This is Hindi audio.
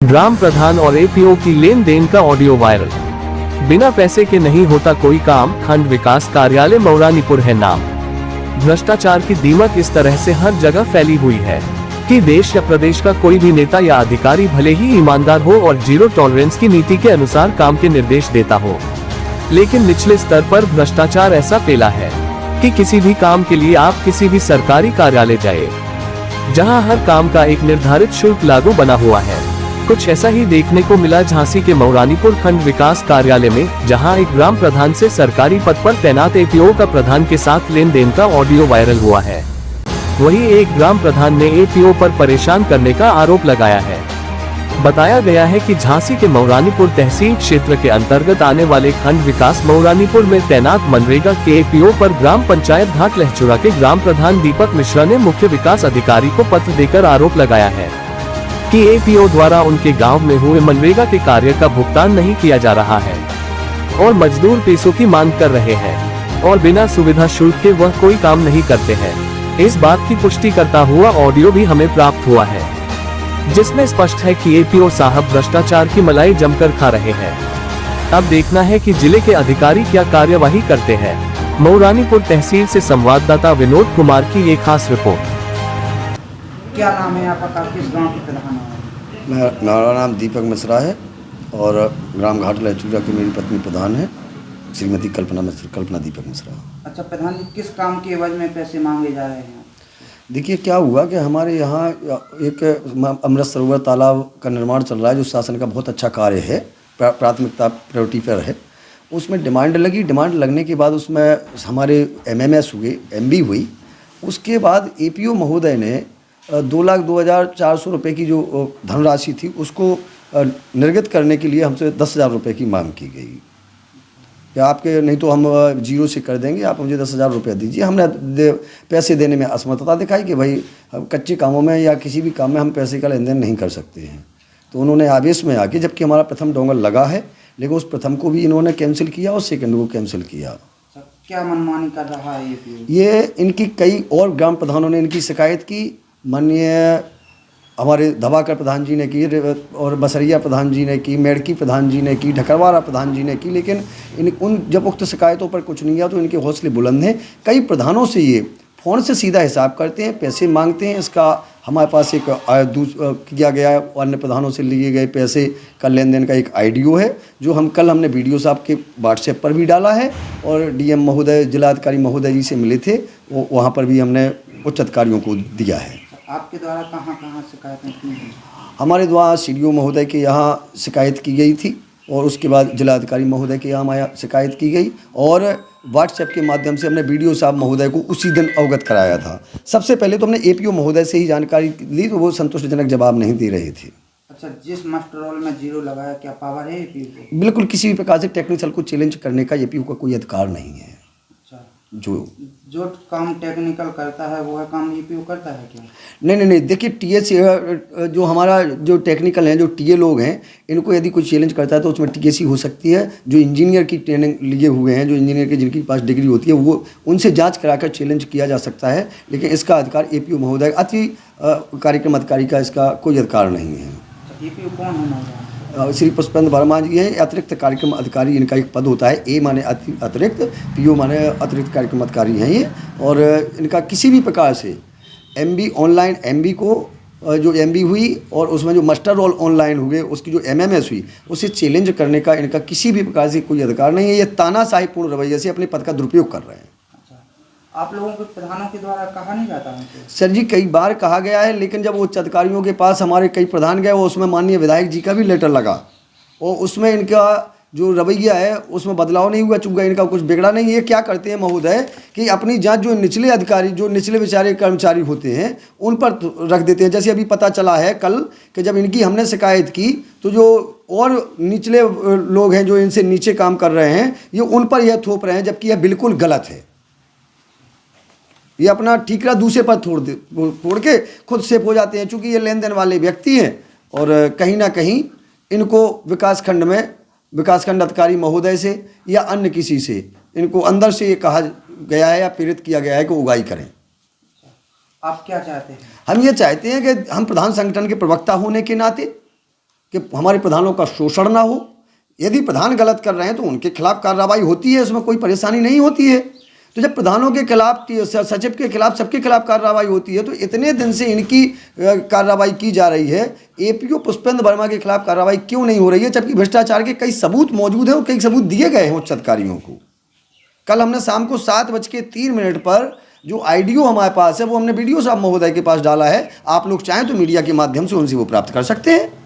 ग्राम प्रधान और एपीओ की लेन देन का ऑडियो वायरल। बिना पैसे के नहीं होता कोई काम, खंड विकास कार्यालय मौरानीपुर है नाम। भ्रष्टाचार की दीमक इस तरह से हर जगह फैली हुई है कि देश या प्रदेश का कोई भी नेता या अधिकारी भले ही ईमानदार हो और जीरो टॉलरेंस की नीति के अनुसार काम के निर्देश देता हो, लेकिन निचले स्तर पर भ्रष्टाचार ऐसा फैला है कि किसी भी काम के लिए आप किसी भी सरकारी कार्यालय जाए, जहां हर काम का एक निर्धारित शुल्क लागू बना हुआ है। कुछ ऐसा ही देखने को मिला झांसी के मौरानीपुर खंड विकास कार्यालय में, जहां एक ग्राम प्रधान से सरकारी पद पर तैनात एपीओ का प्रधान के साथ लेन देन का ऑडियो वायरल हुआ है। वहीं एक ग्राम प्रधान ने एपीओ पर परेशान करने का आरोप लगाया है। बताया गया है कि झांसी के मौरानीपुर तहसील क्षेत्र के अंतर्गत आने वाले खंड विकास मौरानीपुर में तैनात मनरेगा के एपीओ पर ग्राम पंचायत घाट लहचुरा के ग्राम प्रधान दीपक मिश्रा ने मुख्य विकास अधिकारी को पत्र देकर आरोप लगाया है कि एपीओ द्वारा उनके गांव में हुए मनरेगा के कार्य का भुगतान नहीं किया जा रहा है और मजदूर पैसों की मांग कर रहे हैं और बिना सुविधा शुल्क के वह कोई काम नहीं करते हैं। इस बात की पुष्टि करता हुआ ऑडियो भी हमें प्राप्त हुआ है, जिसमें स्पष्ट है कि एपीओ साहब भ्रष्टाचार की मलाई जमकर खा रहे हैं। अब देखना है कि जिले के अधिकारी क्या कार्यवाही करते हैं। मौरानीपुर तहसील से संवाददाता विनोद कुमार की एक खास रिपोर्ट। क्या नाम है आपका, किस गांव के प्रधान हैं? मेरा नाम दीपक मिश्रा है और ग्राम घाट लहचुरा की मेरी पत्नी प्रधान है, श्रीमती कल्पना दीपक मिश्रा। अच्छा प्रधान जी, किस काम के एवज में पैसे मांगे जा रहे हैं? देखिए क्या हुआ कि हमारे यहाँ एक अमृत सरोवर तालाब का निर्माण चल रहा है, जो शासन का बहुत अच्छा कार्य है, प्राथमिकता प्रायोरिटी पर है। उसमें डिमांड लगी, डिमांड लगने के बाद उसमें हमारे एमएमएस हुए, एमबी हुई। उसके बाद एपीओ महोदय ने 2,02,400 रुपये की जो धनराशि थी उसको निर्गत करने के लिए हमसे 10,000 रुपये की मांग की गई कि आपके नहीं तो हम जीरो से कर देंगे, आप मुझे 10,000 रुपये दीजिए। हमने पैसे देने में असमर्थता दिखाई कि भाई कच्चे कामों में या किसी भी काम में हम पैसे का लेन देन नहीं कर सकते हैं। तो उन्होंने आवेश में आके, जबकि हमारा प्रथम डोंगल लगा है, लेकिन उस प्रथम को भी इन्होंने कैंसिल किया और सेकंड को कैंसिल किया। क्या मनमानी कर रहा है ये? इनकी कई और ग्राम प्रधानों ने इनकी शिकायत की, माननीय हमारे धवाकर प्रधान जी ने की और बसरिया प्रधान जी ने की, मेड़की प्रधान जी ने की, ढकरवारा प्रधान जी ने की, लेकिन जब उक्त शिकायतों पर कुछ नहीं आया तो इनके हौसले बुलंद हैं। कई प्रधानों से ये फ़ोन से सीधा हिसाब करते हैं, पैसे मांगते हैं। इसका हमारे पास एक किया गया अन्य प्रधानों से लिए गए पैसे का लेन देन का एक आइडियो है, जो हमने वीडियो साहब के व्हाट्सएप पर भी डाला है और डीएम महोदय, जिलाधिकारी महोदय जी से मिले थे, वहाँ पर भी हमने उच्च अधिकारियों को दिया है। आपके द्वारा कहाँ शिकायतें की हैं? हमारे द्वारा सीडीओ महोदय के यहाँ शिकायत की गई थी और उसके बाद जिलाधिकारी महोदय के यहाँ शिकायत की गई और व्हाट्सएप के माध्यम से हमने बीडीओ साहब महोदय को उसी दिन अवगत कराया था। सबसे पहले तो हमने एपीओ महोदय से ही जानकारी ली, तो वो संतोषजनक जवाब नहीं दे रहे थे। अच्छा, जिस मास्टर रोल में जीरो लगाया, क्या पावर है एपीओ को? बिल्कुल, किसी भी प्रकार से टेक्निकल को चैलेंज करने का एपीओ का कोई अधिकार नहीं है। जो काम टेक्निकल करता है वो है काम एपीओ करता है क्या? नहीं, देखिए टीएस जो हमारा जो टेक्निकल हैं, जो टीए लोग हैं, इनको यदि कोई चैलेंज करता है तो उसमें टीएसी हो सकती है। जो इंजीनियर की ट्रेनिंग लिए हुए हैं, जो इंजीनियर के जिनके पास डिग्री होती है, वो उनसे जांच कराकर चैलेंज किया जा सकता है, लेकिन इसका अधिकार एपीओ महोदय अति कार्यक्रम अधिकारी का इसका कोई अधिकार नहीं है। एपीओ कौन होना? श्री पुष्पेंद्र वर्मा जी हैं, अतिरिक्त कार्यक्रम अधिकारी इनका एक पद होता है। ए माने अतिरिक्त, पीओ माने अतिरिक्त कार्यक्रम अधिकारी हैं ये। और इनका किसी भी प्रकार से एमबी ऑनलाइन एमबी को जो एमबी हुई और उसमें जो मास्टर रोल ऑनलाइन हुए, उसकी जो एमएमएस हुई, उसे चैलेंज करने का इनका किसी भी प्रकार से कोई अधिकार नहीं है। ये तानाशाहीपूर्ण रवैये से अपने पद का दुरुपयोग कर रहे हैं। आप लोगों के प्रधानों के द्वारा कहा नहीं जाता है? सर जी, कई बार कहा गया है, लेकिन जब उच्च अधिकारियों के पास हमारे कई प्रधान गए, वो उसमें माननीय विधायक जी का भी लेटर लगा और उसमें इनका जो रवैया है उसमें बदलाव नहीं हुआ, चूंकि इनका कुछ बिगड़ा नहीं। ये क्या करते हैं महोदय कि अपनी जांच जो निचले अधिकारी, जो निचले बेचारे कर्मचारी होते हैं, उन पर रख देते हैं। जैसे अभी पता चला है कल कि जब इनकी हमने शिकायत की तो जो और निचले लोग हैं जो इनसे नीचे काम कर रहे हैं, ये उन पर यह थोप रहे हैं, जबकि यह बिल्कुल गलत है। ये अपना ठीकरा दूसरे पर फोड़ के खुद सेफ हो जाते हैं, चूँकि ये लेन देन वाले व्यक्ति हैं और कहीं ना कहीं इनको विकासखंड अधिकारी महोदय से या अन्य किसी से इनको अंदर से ये कहा गया है या प्रेरित किया गया है कि उगाही करें। आप क्या चाहते हैं? हम ये चाहते हैं कि हम प्रधान संगठन के प्रवक्ता होने के नाते कि हमारे प्रधानों का शोषण ना हो। यदि प्रधान गलत कर रहे हैं तो उनके खिलाफ कार्रवाई होती है, इसमें कोई परेशानी नहीं होती है। तो जब प्रधानों के खिलाफ, सचिव के खिलाफ, सबके खिलाफ कार्रवाई होती है, तो इतने दिन से इनकी कार्रवाई की जा रही है, एपीओ पुष्पेंद्र वर्मा के खिलाफ कार्रवाई क्यों नहीं हो रही है, जबकि भ्रष्टाचार के कई सबूत मौजूद हैं और कई सबूत दिए गए हैं उच्च अधिकारियों को। कल हमने शाम को 7:03 पर जो आईडीओ हमारे पास है वो हमने वीडियो साहब महोदय के पास डाला है। आप लोग चाहें तो मीडिया के माध्यम से उनसे वो प्राप्त कर सकते हैं।